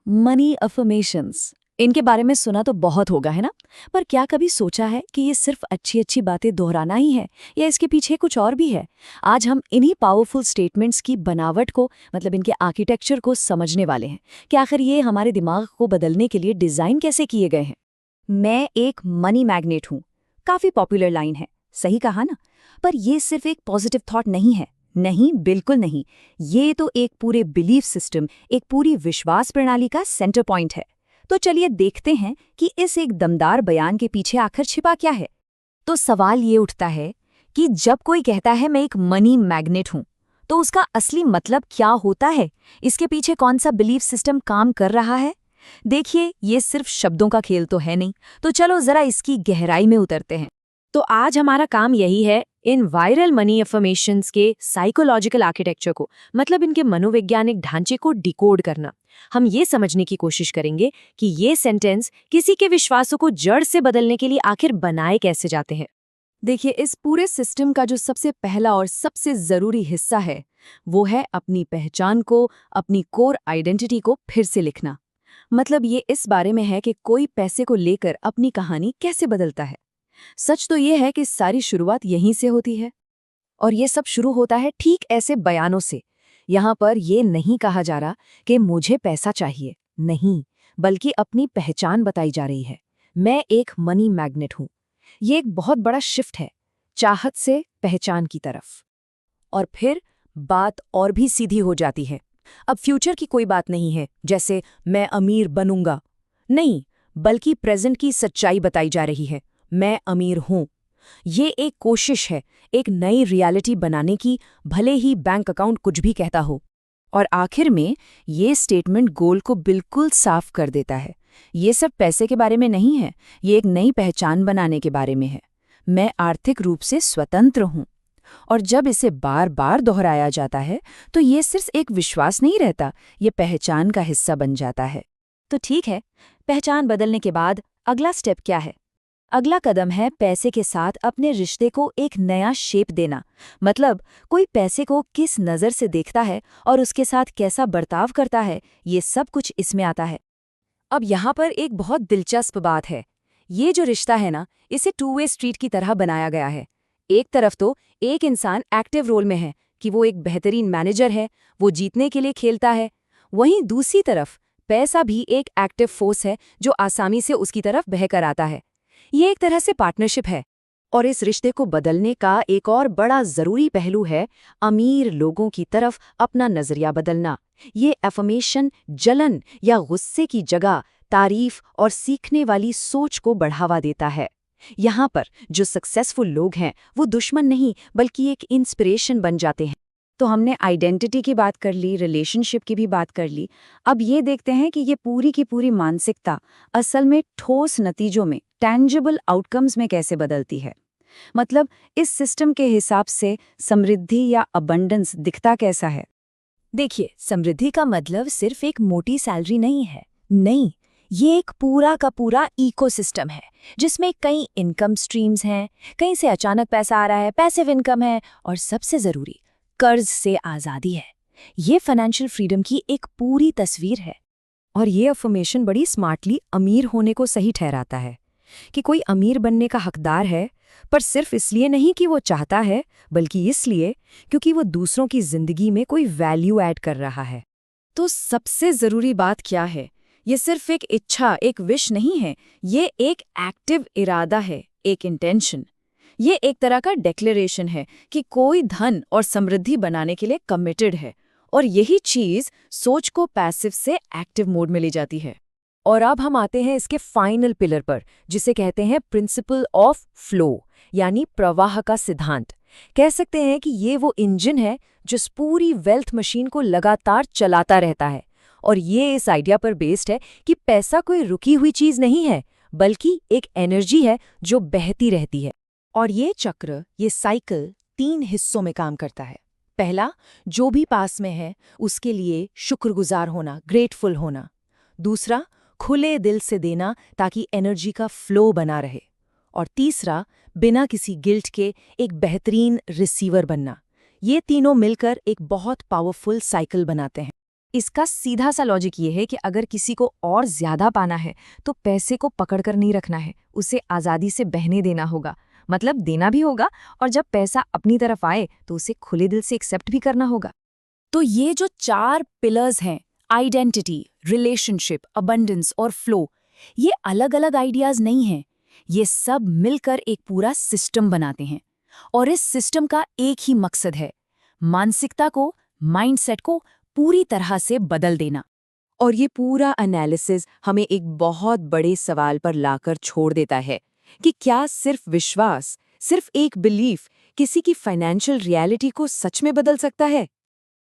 Money affirmations, इनके बारे में सुना तो बहुत होगा, है ना? पर क्या कभी सोचा है कि ये सिर्फ अच्छी अच्छी बातें दोहराना ही है या इसके पीछे कुछ और भी है? आज हम इन्हीं पावरफुल स्टेटमेंट्स की बनावट को, मतलब इनके आर्किटेक्चर को समझने वाले हैं कि आखिर ये हमारे दिमाग को बदलने के लिए डिजाइन कैसे किए गए हैं। मैं एक मनी मैग्नेट हूँ, काफी पॉपुलर लाइन है, सही कहा ना? पर ये सिर्फ एक पॉजिटिव थॉट नहीं है। नहीं, बिल्कुल नहीं। ये तो एक पूरे बिलीफ सिस्टम, एक पूरी विश्वास प्रणाली का सेंटर पॉइंट है। तो चलिए देखते हैं कि इस एक दमदार बयान के पीछे आखिर छिपा क्या है। तो सवाल ये उठता है कि जब कोई कहता है मैं एक मनी मैग्नेट हूं, तो उसका असली मतलब क्या होता है? इसके पीछे कौन सा बिलीफ सिस्टम काम कर रहा है? देखिए, ये सिर्फ शब्दों का खेल तो है नहीं। तो चलो जरा इसकी गहराई में उतरते हैं। तो आज हमारा काम यही है, इन वायरल मनी अफर्मेशंस के साइकोलॉजिकल आर्किटेक्चर को, मतलब इनके मनोवैज्ञानिक ढांचे को डिकोड करना। हम ये समझने की कोशिश करेंगे कि ये सेंटेंस किसी के विश्वासों को जड़ से बदलने के लिए आखिर बनाए कैसे जाते हैं। देखिए, इस पूरे सिस्टम का जो सबसे पहला और सबसे जरूरी हिस्सा है, वो है अपनी पहचान को, अपनी कोर आइडेंटिटी को फिर से लिखना। मतलब ये इस बारे में है कि कोई पैसे को लेकर अपनी कहानी कैसे बदलता है। सच तो ये है कि सारी शुरुआत यहीं से होती है। और ये सब शुरू होता है ठीक ऐसे बयानों से। यहाँ पर ये नहीं कहा जा रहा कि मुझे पैसा चाहिए, नहीं, बल्कि अपनी पहचान बताई जा रही है। मैं एक मनी मैग्नेट हूँ। ये एक बहुत बड़ा शिफ्ट है, चाहत से पहचान की तरफ। और फिर बात और भी सीधी हो जाती है। अब फ्यूचर की कोई बात नहीं है, जैसे मैं अमीर बनूंगा, नहीं, बल्कि प्रेजेंट की सच्चाई बताई जा रही है। मैं अमीर हूं। ये एक कोशिश है एक नई रियलिटी बनाने की, भले ही बैंक अकाउंट कुछ भी कहता हो। और आखिर में ये स्टेटमेंट गोल को बिल्कुल साफ कर देता है। ये सब पैसे के बारे में नहीं है, ये एक नई पहचान बनाने के बारे में है। मैं आर्थिक रूप से स्वतंत्र हूं। और जब इसे बार बार दोहराया जाता है, तो ये सिर्फ एक विश्वास नहीं रहता, ये पहचान का हिस्सा बन जाता है। तो ठीक है, पहचान बदलने के बाद अगला स्टेप क्या है? अगला कदम है पैसे के साथ अपने रिश्ते को एक नया शेप देना। मतलब कोई पैसे को किस नज़र से देखता है और उसके साथ कैसा बर्ताव करता है, ये सब कुछ इसमें आता है। अब यहाँ पर एक बहुत दिलचस्प बात है। ये जो रिश्ता है ना, इसे टू वे स्ट्रीट की तरह बनाया गया है। एक तरफ तो एक इंसान एक्टिव रोल में है कि वो एक बेहतरीन मैनेजर है, वो जीतने के लिए खेलता है। वहीं दूसरी तरफ पैसा भी एक एक्टिव फोर्स है जो आसानी से उसकी तरफ बहकर आता है। ये एक तरह से पार्टनरशिप है। और इस रिश्ते को बदलने का एक और बड़ा जरूरी पहलू है अमीर लोगों की तरफ अपना नजरिया बदलना। ये अफर्मेशन जलन या गुस्से की जगह तारीफ और सीखने वाली सोच को बढ़ावा देता है। यहाँ पर जो सक्सेसफुल लोग हैं वो दुश्मन नहीं, बल्कि एक इंस्पिरेशन बन जाते हैं। तो हमने आइडेंटिटी की बात कर ली, रिलेशनशिप की भी बात कर ली। अब ये देखते हैं कि ये पूरी की पूरी मानसिकता असल में ठोस नतीजों में, टैंजिबल आउटकम्स में कैसे बदलती है। मतलब इस सिस्टम के हिसाब से समृद्धि या अबंडेंस दिखता कैसा है। देखिए, समृद्धि का मतलब सिर्फ एक मोटी सैलरी नहीं है। नहीं, ये एक पूरा का पूरा इकोसिस्टम है जिसमें कई इनकम स्ट्रीम्स हैं, कहीं से अचानक पैसा आ रहा है, पैसिव इनकम है, और सबसे जरूरी, कर्ज से आज़ादी है। ये फाइनेंशियल फ्रीडम की एक पूरी तस्वीर है। और ये अफर्मेशन बड़ी स्मार्टली अमीर होने को सही ठहराता है कि कोई अमीर बनने का हकदार है, पर सिर्फ इसलिए नहीं कि वो चाहता है, बल्कि इसलिए क्योंकि वो दूसरों की जिंदगी में कोई वैल्यू ऐड कर रहा है। तो सबसे जरूरी बात क्या है? ये सिर्फ एक इच्छा, एक विश नहीं है, ये एक एक्टिव इरादा है, एक इंटेंशन। ये एक तरह का डिक्लेरेशन है कि कोई धन और समृद्धि बनाने के लिए कमिटेड है। और यही चीज सोच को पैसिव से एक्टिव मोड में ले जाती है। और अब हम आते हैं इसके फाइनल पिलर पर, जिसे कहते हैं प्रिंसिपल ऑफ फ्लो, यानी प्रवाह का सिद्धांत। कह सकते हैं कि ये वो इंजन है जो इस पूरी वेल्थ मशीन को लगातार चलाता रहता है। और ये इस आइडिया पर बेस्ड है कि पैसा कोई रुकी हुई चीज नहीं है, बल्कि एक एनर्जी है जो बहती रहती है। और ये चक्र, ये साइकिल 3 हिस्सों में काम करता है। पहला, जो भी पास में है उसके लिए शुक्रगुजार होना, ग्रेटफुल होना। दूसरा, खुले दिल से देना ताकि एनर्जी का फ्लो बना रहे। और तीसरा, बिना किसी गिल्ट के एक बेहतरीन रिसीवर बनना। ये तीनों मिलकर एक बहुत पावरफुल साइकिल बनाते हैं। इसका सीधा सा लॉजिक ये है कि अगर किसी को और ज्यादा पाना है तो पैसे को पकड़कर नहीं रखना है, उसे आज़ादी से बहने देना होगा। मतलब देना भी होगा, और जब पैसा अपनी तरफ आए तो उसे खुले दिल से एक्सेप्ट भी करना होगा। तो ये जो 4 पिलर्स हैं, आइडेंटिटी, रिलेशनशिप, अबंडेंस और फ्लो, ये अलग-अलग आइडियाज नहीं हैं। ये सब मिलकर एक पूरा सिस्टम बनाते हैं। और इस सिस्टम का एक ही मकसद है, मानसिकता को, माइंडसेट को पूरी तरह से बदल देना। और ये पूरा एनालिसिस हमें एक बहुत बड़े सवाल पर लाकर छोड़ देता है कि क्या सिर्फ विश्वास, सिर्फ एक बिलीफ किसी की फाइनेंशियल रियलिटी को सच में बदल सकता है?